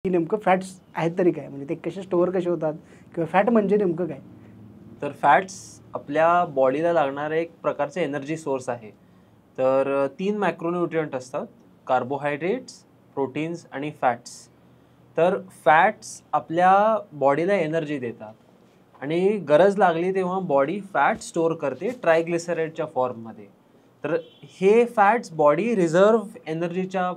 की नेमकं फॅट्स आहेत तरी काय, म्हणजे ते कसे स्टोअर कसे होतात किंवा फॅट म्हणजे नेमकं काय? तर फॅट्स आपल्या बॉडीला लागणारा एक प्रकारचे एनर्जी सोर्स आहे. तर 3 मॅक्रोन्यूट्रिएंट असतात, कार्बोहायड्रेट्स, प्रोटीन्स आणि फॅट्स. तर फॅट्स आपल्या बॉडीला एनर्जी देतात आणि गरज लागली तेव्हा बॉडी फॅट स्टोअर करते ट्रायग्लिसराइडच्या फॉर्ममध्ये. तर हे फॅट्स बॉडी रिझर्व्ह एनर्जीच्या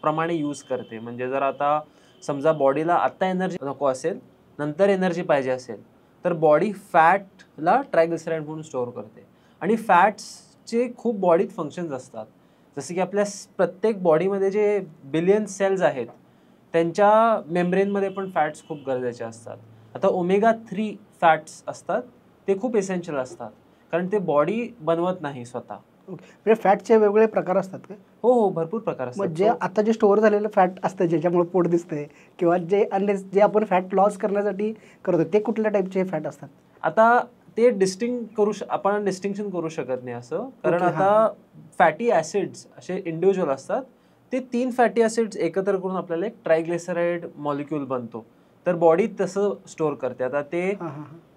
प्रमाणे यूज करते. म्हणजे जर आता समजा बॉडीला आत्ता एनर्जी नको असेल, नंतर एनर्जी पाहिजे असेल, तर बॉडी फॅटला ट्रायग्लिसराइड म्हणून स्टोअर करते. आणि फॅट्सचे खूप बॉडीत फंक्शन्स असतात. जसे की आपल्या प्रत्येक बॉडीमध्ये जे बिलियन सेल्स आहेत, त्यांच्या मेम्ब्रेनमध्ये पण फॅट्स खूप गरजेचे असतात. आता ओमेगा 3 फॅट्स असतात, ते खूप एसेन्शियल असतात, कारण ते बॉडी बनवत नाही स्वतः. ओके, म्हणजे फॅटचे वेगवेगळे प्रकार असतात का? हो, भरपूर प्रकार असतात. मग जे आता जे स्टोअर झालेलं फॅट असतं, ज्याच्यामुळे पोट दिसतंय किंवा जे आपण फॅट लॉस करण्यासाठी करतो, ते कुठल्या टाईपचे फॅट असतात? आता ते आपण डिस्टिंक्शन करू शकत नाही असं, कारण ओके, आता फॅटी ॲसिड्स असे इंडिव्हिज्युअल असतात. ते 3 फॅटी ॲसिड्स एकत्र करून आपल्याला एक ट्रायग्लिसराइड मॉलिक्यूल बनतो. तर बॉडी तसं स्टोअर करते. आता ते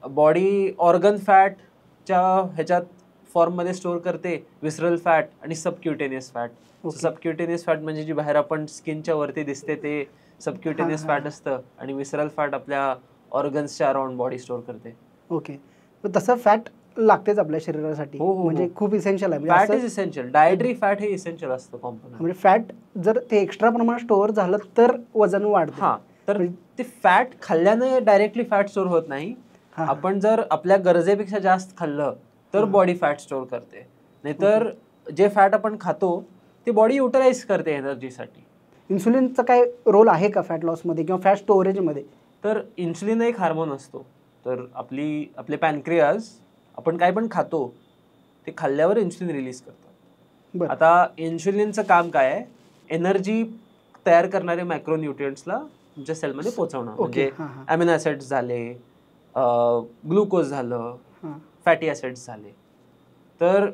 बॉडी ऑर्गन फॅटच्या ह्याच्यात फॉर्ममध्ये स्टोअर करते, विसरल फॅट आणि सबक्युटेनियस फॅट. सबक्युटेनियस फॅट म्हणजे जी बाहेर आपण स्किनच्या वरती दिसते ते सबक्युटेनियस फॅट असतं, आणि विसरल फॅट आपल्या ऑर्गन्सच्या अराउंड बॉडी स्टोअर करते. ओके, तर तसं फॅट लागतेच आपल्या शरीरासाठी, म्हणजे खूप इसेन्शियल आहे. Fat is essential. Dietary fat हे इसेन्शियल असतं कॉम्पोनंट. म्हणजे फॅट जर ते एक्स्ट्रा प्रमाणात स्टोअर झालं तर वजन वाढतं. हां, तर ते फॅट खाल्ल्याने डायरेक्टली फॅट स्टोअर होत नाही. आपण जर आपल्या गरजेपेक्षा जास्त खाल्लं तर बॉडी फॅट स्टोअर करते. नाहीतर जे फॅट आपण खातो ते बॉडी युटिलाइज करते एनर्जीसाठी. इन्सुलिनचा काय रोल आहे का फॅट लॉसमध्ये किंवा फॅट स्टोरेजमध्ये? तर इन्सुलिन एक हार्मोन असतो. तर आपले पॅनक्रियाज आपण काय पण खातो ते खाल्ल्यावर इन्सुलिन रिलीज करतात. आता इन्सुलिनचं काम काय आहे? एनर्जी तयार करणारे मॅक्रोन्यूट्रिएंट्सला तुमच्या सेलमध्ये पोहोचवणं. म्हणजे अमिनो ॲसिड्स झाले, ग्लुकोज झालं, फॅटी ॲसिड्स झाले. तर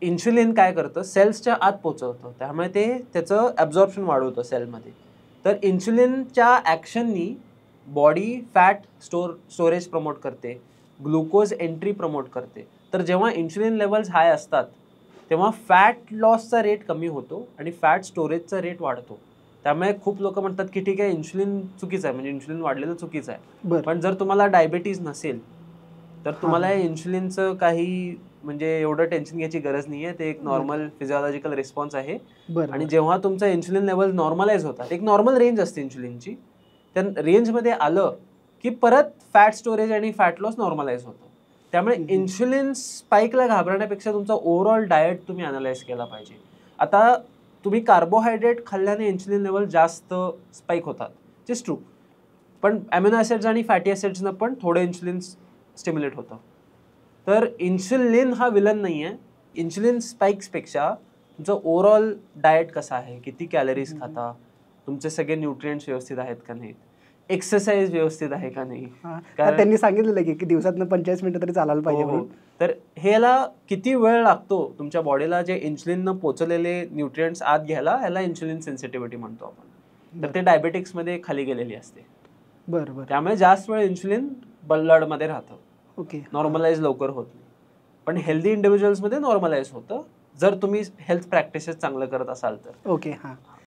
इन्सुलिन काय करतं? सेल्सच्या आत पोहोचवतं, त्यामुळे ते त्याचं ॲब्झॉर्प्शन वाढवतं सेलमध्ये. तर इन्सुलिनच्या ॲक्शननी बॉडी फॅट स्टोरेज प्रमोट करते, ग्लुकोज एंट्री प्रमोट करते. तर जेव्हा इन्सुलिन लेवल्स हाय असतात तेव्हा फॅट लॉसचा रेट कमी होतो आणि फॅट स्टोरेजचा रेट वाढतो. त्यामुळे खूप लोक म्हणतात की ठीक आहे, इन्सुलिन चुकीचं आहे, म्हणजे इन्सुलिन वाढलेलं चुकीचं आहे. पण जर तुम्हाला डायबिटीज नसेल तर तुम्हाला इन्सुलिनचं काही म्हणजे एवढं टेन्शन घ्यायची गरज नाही आहे. ते एक नॉर्मल फिजिओलॉजिकल रिस्पॉन्स आहे. आणि जेव्हा तुमचं इन्सुलिन लेवल नॉर्मलाइज होतात, एक नॉर्मल रेंज असते इन्सुलिनची, त्या रेंजमध्ये आलं की परत फॅट स्टोरेज आणि फॅट लॉस नॉर्मलाइज होतं. त्यामुळे इन्सुलिन स्पाईकला घाबरण्यापेक्षा तुमचा ओव्हरऑल डाएट तुम्ही अनालाइज केला पाहिजे. आता तुम्ही कार्बोहायड्रेट खाल्ल्याने इन्सुलिन लेवल जास्त स्पाईक होतात, इट्स ट्रू. पण अमिनो ॲसिड्स आणि फॅटी ॲसिड्सनं पण थोडं इन्सुलिन स्टिम्युलेट होतं. तर इन्सुलिन हा विलन नाही आहे. इन्सुलिन स्पाइक्सपेक्षा तुमचं ओव्हरऑल डाएट कसं आहे, किती कॅलरीज खाता, तुमचे सगळे न्यूट्रिएंट्स व्यवस्थित आहेत का नाहीत, एक्सरसाइज व्यवस्थित आहे का नाही. कारण त्यांनी सांगितलेलं की दिवसातनं 45 मिनिटं तरी चालायला पाहिजे. तर ह्याला किती वेळ लागतो तुमच्या बॉडीला जे इन्सुलिननं पोचलेले न्यूट्रिएंट्स आत घ्यायला, ह्याला इन्सुलिन सेन्सिटिव्हिटी म्हणतो आपण. तर ते डायबेटिक्समध्ये खाली गेलेली असते. बरोबर. त्यामुळे जास्त वेळ इन्सुलिन ब्लडमध्ये राहतं. ओके, नॉर्मलाइज लवकर होत नाही. पण हेल्दी इंडिव्हिज्युअल्समध्ये नॉर्मलाइज होतं, जर तुम्ही हेल्थ प्रॅक्टिसेस चांगलं करत असाल तर. ओके, हां.